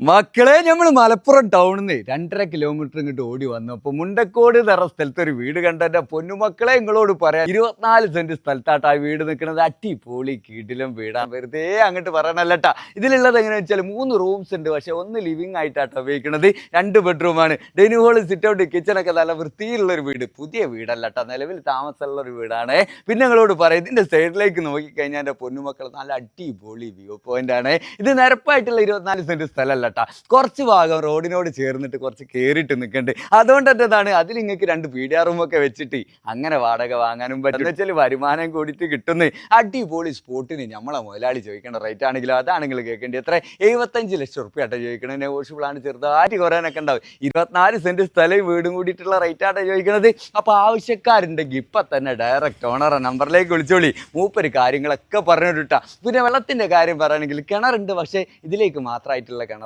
മക്കളെ നമ്മൾ മലപ്പുറം ടൗണിൽ നിന്ന് 2.5 കിലോമീറ്റർ ഇങ്ങോട്ട് ഓടി വന്നു. അപ്പോൾ മുണ്ടക്കോട് തറ സ്ഥലത്ത് ഒരു വീട് കണ്ടെൻ്റെ പൊന്നുമക്കളെ നിങ്ങളോട് പറയാം. 24 സെന്റ് സ്ഥലത്താട്ടാ വീട് നിൽക്കുന്നത്. അടിപൊളി കീടിലും വീടാണ്. വെറുതെ അങ്ങോട്ട് പറയണല്ലേട്ടാ. ഇതിലുള്ളത് എങ്ങനെയാ വെച്ചാൽ 3 റൂംസ് ഉണ്ട്. പക്ഷെ 1 ലിവിങ് ആയിട്ടാട്ടോ ഉപയോഗിക്കുന്നത്. 2 ബെഡ്റൂമാണ്. ഡൈനിങ് ഹോള്, സിറ്റ് ഔട്ട്, കിച്ചണൊക്കെ നല്ല വൃത്തിയിലുള്ളൊരു വീട്. പുതിയ വീടല്ലട്ടാ, നിലവിൽ താമസമുള്ളൊരു വീടാണ്. പിന്നെ നിങ്ങളോട് പറയാം, ഇതിൻ്റെ സൈഡിലേക്ക് നോക്കിക്കഴിഞ്ഞാൽ എൻ്റെ പൊന്നുമക്കൾ നല്ല അടിപൊളി വ്യൂ പോയിന്റ് ആണ്. ഇത് നിരപ്പായിട്ടുള്ള 24 സെന്റ് സ്ഥലമല്ല. കുറച്ച് ഭാഗം റോഡിനോട് ചേർന്നിട്ട് കുറച്ച് കയറിയിട്ട് നിൽക്കുന്നുണ്ട്. അതുകൊണ്ട് എന്താണ് അതിൽ നിങ്ങൾക്ക് 2 പീഡിയ റൂമൊക്കെ വെച്ചിട്ട് അങ്ങനെ വാടക വാങ്ങാനും പറ്റും. എന്ന് വെച്ചാൽ വരുമാനം കൂടിയിട്ട് കിട്ടുന്ന അടിപൊളി സ്പോട്ടിന് നമ്മളെ മുതലാളി ചോദിക്കേണ്ട റേറ്റ് ആണെങ്കിലും അതാണെങ്കിൽ കേൾക്കേണ്ടി എത്ര 75 ലക്ഷം റുപ്യ ആട്ടോ ചോദിക്കണത്. നെഗോഷ്യബിളാണ്, ചെറുതായിട്ട് കുറയാനൊക്കെ ഉണ്ടാവും. 24 സെന്റ് സ്ഥലം വീടും കൂടിയിട്ടുള്ള റേറ്റ് ആട്ടോ ചോദിക്കണത്. അപ്പോൾ ആവശ്യക്കാരുണ്ടെങ്കിൽ ഇപ്പം തന്നെ ഡയറക്റ്റ് ഓണറെ നമ്പറിലേക്ക് വിളിച്ചോളി. മൂപ്പര് കാര്യങ്ങളൊക്കെ പറഞ്ഞിട്ടാ. പിന്നെ വെള്ളത്തിൻ്റെ കാര്യം പറയുകയാണെങ്കിൽ കിണറുണ്ട്, പക്ഷേ ഇതിലേക്ക് മാത്രമായിട്ടുള്ള കിണർ